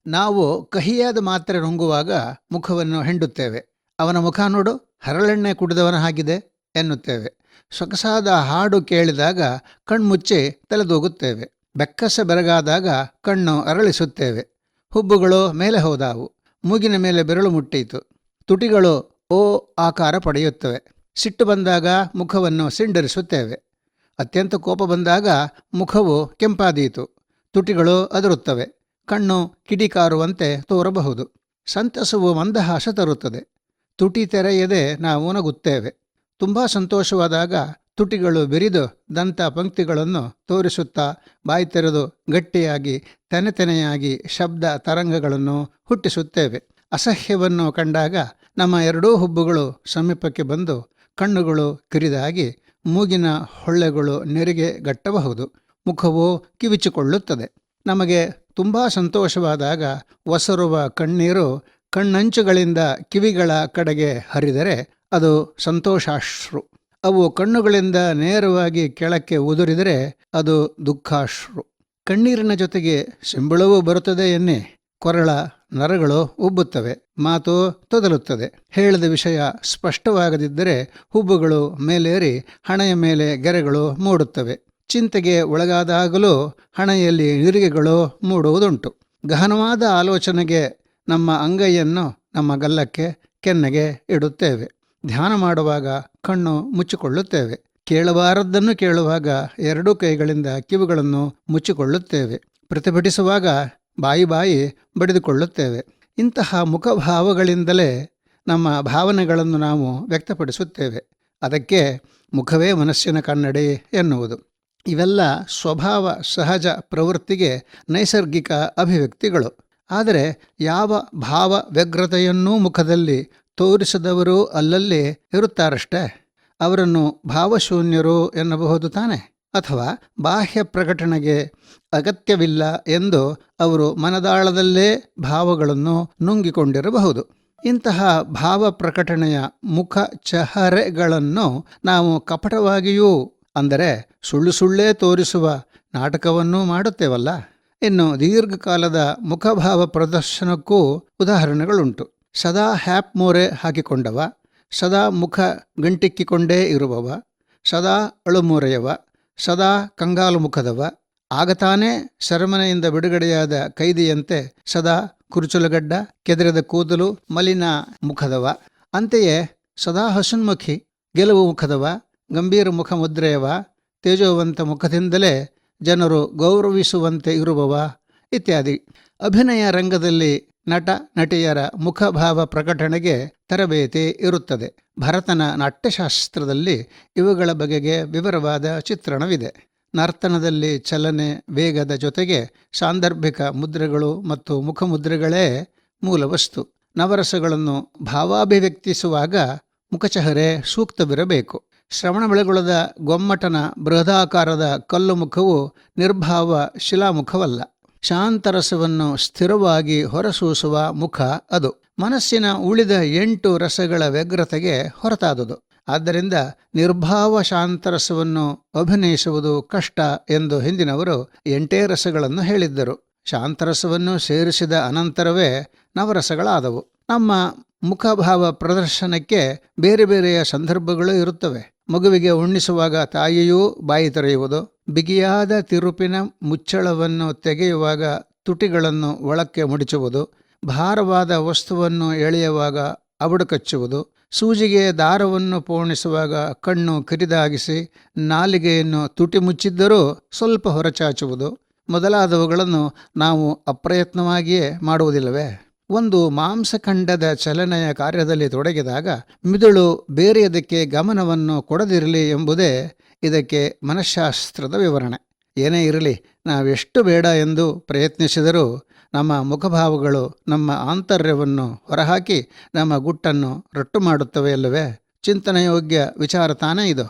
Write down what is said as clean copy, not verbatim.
ನಾವು ಕಹಿಯಾದ ಮಾತ್ರೆ ನುಂಗುವಾಗ ಮುಖವನ್ನು ಹೆಂಡುತ್ತೇವೆ. ಅವನ ಮುಖ ನೋಡು, ಹರಳೆಣ್ಣೆ ಕುಡಿದವನ ಹಾಗಿದೆ ಎನ್ನುತ್ತೇವೆ. ಸೊಗಸಾದ ಹಾಡು ಕೇಳಿದಾಗ ಕಣ್ಮುಚ್ಚಿ ತಲೆದೂಗುತ್ತೇವೆ. ಬೆಕ್ಕಸ ಬೆರಗಾದಾಗ ಕಣ್ಣು ಅರಳಿಸುತ್ತೇವೆ. ಹುಬ್ಬುಗಳು ಮೇಲೆ ಹೋದಾವು. ಮೂಗಿನ ಮೇಲೆ ಬೆರಳು ಮುಟ್ಟೀತು. ತುಟಿಗಳು ಓ ಆಕಾರ ಪಡೆಯುತ್ತವೆ. ಸಿಟ್ಟು ಬಂದಾಗ ಮುಖವನ್ನು ಸಿಂಡರಿಸುತ್ತೇವೆ. ಅತ್ಯಂತ ಕೋಪ ಬಂದಾಗ ಮುಖವು ಕೆಂಪಾದೀತು. ತುಟಿಗಳು ಅದರುತ್ತವೆ. ಕಣ್ಣು ಕಿಡಿಕಾರುವಂತೆ ತೋರಬಹುದು. ಸಂತಸವು ಮಂದಹಾಸ ತರುತ್ತದೆ. ತುಟಿ ತೆರೆಯದೆ ನಾವು ನಗುತ್ತೇವೆ. ತುಂಬ ಸಂತೋಷವಾದಾಗ ತುಟಿಗಳು ಬಿರಿದು ದಂತ ಪಂಕ್ತಿಗಳನ್ನು ತೋರಿಸುತ್ತಾ ಬಾಯಿ ತೆರೆದು ಗಟ್ಟಿಯಾಗಿ ತೆನೆತೆನೆಯಾಗಿ ಶಬ್ದ ತರಂಗಗಳನ್ನು ಹುಟ್ಟಿಸುತ್ತೇವೆ. ಅಸಹ್ಯವನ್ನು ಕಂಡಾಗ ನಮ್ಮ ಎರಡೂ ಹುಬ್ಬುಗಳು ಸಮೀಪಕ್ಕೆ ಬಂದು ಕಣ್ಣುಗಳು ಕಿರಿದಾಗಿ ಮೂಗಿನ ಹೊಳ್ಳೆಗಳು ನೆರಿಗೆ ಗಟ್ಟಬಹುದು. ಮುಖವು ಕಿವಿಚಿಕೊಳ್ಳುತ್ತದೆ. ನಮಗೆ ತುಂಬ ಸಂತೋಷವಾದಾಗ ಒಸರುವ ಕಣ್ಣೀರು ಕಣ್ಣಂಚುಗಳಿಂದ ಕಿವಿಗಳ ಕಡೆಗೆ ಹರಿದರೆ ಅದು ಸಂತೋಷಾಶ್ರು. ಅವು ಕಣ್ಣುಗಳಿಂದ ನೇರವಾಗಿ ಕೆಳಕ್ಕೆ ಉದುರಿದರೆ ಅದು ದುಃಖಾಶ್ರು. ಕಣ್ಣೀರಿನ ಜೊತೆಗೆ ಸಿಂಬಳವೂ ಬರುತ್ತದೆ ಎನ್ನಿ. ಕೊರಳ ನರಗಳು ಉಬ್ಬುತ್ತವೆ. ಮಾತು ತೊದಲುತ್ತದೆ. ಹೇಳಿದ ವಿಷಯ ಸ್ಪಷ್ಟವಾಗದಿದ್ದರೆ ಹುಬ್ಬುಗಳು ಮೇಲೇರಿ ಹಣೆಯ ಮೇಲೆ ಗೆರೆಗಳು ಮೂಡುತ್ತವೆ. ಚಿಂತೆಗೆ ಒಳಗಾದಾಗಲೂ ಹಣೆಯಲ್ಲಿ ನಿರಿಗೆಗಳು ಮೂಡುವುದುಂಟು. ಗಹನವಾದ ಆಲೋಚನೆಗೆ ನಮ್ಮ ಅಂಗೈಯನ್ನು ನಮ್ಮ ಗಲ್ಲಕ್ಕೆ ಕೆನ್ನೆಗೆ ಇಡುತ್ತೇವೆ. ಧ್ಯಾನ ಮಾಡುವಾಗ ಕಣ್ಣು ಮುಚ್ಚಿಕೊಳ್ಳುತ್ತೇವೆ. ಕೇಳಬಾರದ್ದನ್ನು ಕೇಳುವಾಗ ಎರಡೂ ಕೈಗಳಿಂದ ಕಿವಿಗಳನ್ನು ಮುಚ್ಚಿಕೊಳ್ಳುತ್ತೇವೆ. ಪ್ರತಿಭಟಿಸುವಾಗ ಬಾಯಿ ಬಡಿದುಕೊಳ್ಳುತ್ತೇವೆ. ಇಂತಹ ಮುಖಭಾವಗಳಿಂದಲೇ ನಮ್ಮ ಭಾವನೆಗಳನ್ನು ನಾವು ವ್ಯಕ್ತಪಡಿಸುತ್ತೇವೆ. ಅದಕ್ಕೆ ಮುಖವೇ ಮನಸ್ಸಿನ ಕನ್ನಡಿ ಎನ್ನುವುದು. ಇವೆಲ್ಲ ಸ್ವಭಾವ ಸಹಜ ಪ್ರವೃತ್ತಿಗೆ ನೈಸರ್ಗಿಕ ಅಭಿವ್ಯಕ್ತಿಗಳು. ಆದರೆ ಯಾವ ಭಾವ ವ್ಯಗ್ರತೆಯನ್ನೂ ಮುಖದಲ್ಲಿ ತೋರಿಸದವರು ಅಲ್ಲಲ್ಲಿ ಇರುತ್ತಾರಷ್ಟೇ. ಅವರನ್ನು ಭಾವಶೂನ್ಯರು ಎನ್ನಬಹುದು ತಾನೆ? ಅಥವಾ ಬಾಹ್ಯ ಪ್ರಕಟಣೆಗೆ ಅಗತ್ಯವಿಲ್ಲ ಎಂದು ಅವರು ಮನದಾಳದಲ್ಲೇ ಭಾವಗಳನ್ನು ನುಂಗಿಕೊಂಡಿರಬಹುದು. ಇಂತಹ ಭಾವ ಪ್ರಕಟಣೆಯ ಮುಖ ಚಹರೆಗಳನ್ನು ನಾವು ಕಪಟವಾಗಿಯೂ, ಅಂದರೆ ಸುಳ್ಳುಸುಳ್ಳೇ ತೋರಿಸುವ ನಾಟಕವನ್ನೂ ಮಾಡುತ್ತೇವಲ್ಲ. ಇನ್ನು ದೀರ್ಘಕಾಲದ ಮುಖಭಾವ ಪ್ರದರ್ಶನಕ್ಕೂ ಉದಾಹರಣೆಗಳುಂಟು. ಸದಾ ಹ್ಯಾಪ್ ಮೋರೆ ಹಾಕಿಕೊಂಡವ, ಸದಾ ಮುಖ ಗಂಟಿಕ್ಕಿಕೊಂಡೇ ಇರುವವ, ಸದಾ ಅಳುಮೂರೆಯವ, ಸದಾ ಕಂಗಾಲು ಮುಖದವ, ಆಗತಾನೇ ಸೆರೆಮನೆಯಿಂದ ಬಿಡುಗಡೆಯಾದ ಕೈದಿಯಂತೆ ಸದಾ ಕುರುಚಲುಗಡ್ಡ, ಕೆದರಿದ ಕೂದಲು, ಮಲಿನ ಮುಖದವ. ಅಂತೆಯೇ ಸದಾ ಹಸನ್ಮುಖಿ, ಗೆಲುವು ಮುಖದವ, ಗಂಭೀರ ಮುಖ ಮುದ್ರೆಯವ, ತೇಜೋವಂತ ಮುಖದಿಂದಲೇ ಜನರು ಗೌರವಿಸುವಂತೆ ಇರುವವ ಇತ್ಯಾದಿ. ಅಭಿನಯ ರಂಗದಲ್ಲಿ ನಟ ನಟಿಯರ ಮುಖಭಾವ ಪ್ರಕಟಣೆಗೆ ತರಬೇತಿ ಇರುತ್ತದೆ. ಭರತನ ನಾಟ್ಯಶಾಸ್ತ್ರದಲ್ಲಿ ಇವುಗಳ ಬಗೆಗೆ ವಿವರವಾದ ಚಿತ್ರಣವಿದೆ. ನರ್ತನದಲ್ಲಿ ಚಲನೆ, ವೇಗದ ಜೊತೆಗೆ ಸಾಂದರ್ಭಿಕ ಮುದ್ರೆಗಳು ಮತ್ತು ಮುಖಮುದ್ರೆಗಳೇ ಮೂಲ ವಸ್ತು. ನವರಸಗಳನ್ನು ಭಾವಾಭಿವ್ಯಕ್ತಿಸುವಾಗ ಮುಖಚಹರೆ ಸೂಕ್ತವಿರಬೇಕು. ಶ್ರವಣಬೆಳಗೊಳದ ಗೊಮ್ಮಟನ ಬೃಹದಾಕಾರದ ಕಲ್ಲು ಮುಖವು ನಿರ್ಭಾವ ಶಿಲಾಮುಖವಲ್ಲ. ಶಾಂತರಸವನ್ನು ಸ್ಥಿರವಾಗಿ ಹೊರಸೂಸುವ ಮುಖ ಅದು. ಮನಸ್ಸಿನ ಉಳಿದ 8 ರಸಗಳ ವ್ಯಗ್ರತೆಗೆ ಹೊರತಾದುದು. ಆದ್ದರಿಂದ ನಿರ್ಭಾವ ಶಾಂತರಸವನ್ನು ಅಭಿನಯಿಸುವುದು ಕಷ್ಟ ಎಂದು ಹಿಂದಿನವರು 8 ರಸಗಳನ್ನು ಹೇಳಿದ್ದರು. ಶಾಂತರಸವನ್ನು ಸೇರಿಸಿದ ಅನಂತರವೇ ನವರಸಗಳಾದವು. ನಮ್ಮ ಮುಖಭಾವ ಪ್ರದರ್ಶನಕ್ಕೆ ಬೇರೆ ಬೇರೆಯ ಸಂದರ್ಭಗಳು ಇರುತ್ತವೆ. ಮಗುವಿಗೆ ಉಣ್ಣಿಸುವಾಗ ತಾಯಿಯೂ ಬಾಯಿ ತೆರೆಯುವುದು, ಬಿಗಿಯಾದ ತಿರುಪಿನ ಮುಚ್ಚಳವನ್ನು ತೆಗೆಯುವಾಗ ತುಟಿಗಳನ್ನು ಒಳಕ್ಕೆ ಮುಡಿಚುವುದು, ಭಾರವಾದ ವಸ್ತುವನ್ನು ಎಳೆಯುವಾಗ ಅಬಡು ಕಚ್ಚುವುದು, ಸೂಜಿಗೆ ದಾರವನ್ನು ಪೋಣಿಸುವಾಗ ಕಣ್ಣು ಕಿರಿದಾಗಿಸಿ ನಾಲಿಗೆಯನ್ನು ತುಟಿ ಮುಚ್ಚಿದ್ದರೂ ಸ್ವಲ್ಪ ಹೊರಚಾಚುವುದು ಮೊದಲಾದವುಗಳನ್ನು ನಾವು ಅಪ್ರಯತ್ನವಾಗಿಯೇ ಮಾಡುವುದಿಲ್ಲವೇ? ಒಂದು ಮಾಂಸಖಂಡದ ಚಲನೆಯ ಕಾರ್ಯದಲ್ಲಿ ತೊಡಗಿದಾಗ ಮಿದುಳು ಬೇರೆಯದಕ್ಕೆ ಗಮನವನ್ನು ಕೊಡದಿರಲಿ ಎಂಬುದೇ ಇದಕ್ಕೆ ಮನಃಶಾಸ್ತ್ರದ ವಿವರಣೆ. ಏನೇ ಇರಲಿ, ನಾವೆಷ್ಟು ಬೇಡ ಎಂದು ಪ್ರಯತ್ನಿಸಿದರೂ ನಮ್ಮ ಮುಖಭಾವಗಳು ನಮ್ಮ ಆಂತರ್ಯವನ್ನು ಹೊರಹಾಕಿ ನಮ್ಮ ಗುಟ್ಟನ್ನು ರಟ್ಟು ಮಾಡುತ್ತವೆ ಅಲ್ಲವೇ? ಚಿಂತನೆಯೋಗ್ಯ ವಿಚಾರ ತಾನೇ ಇದು.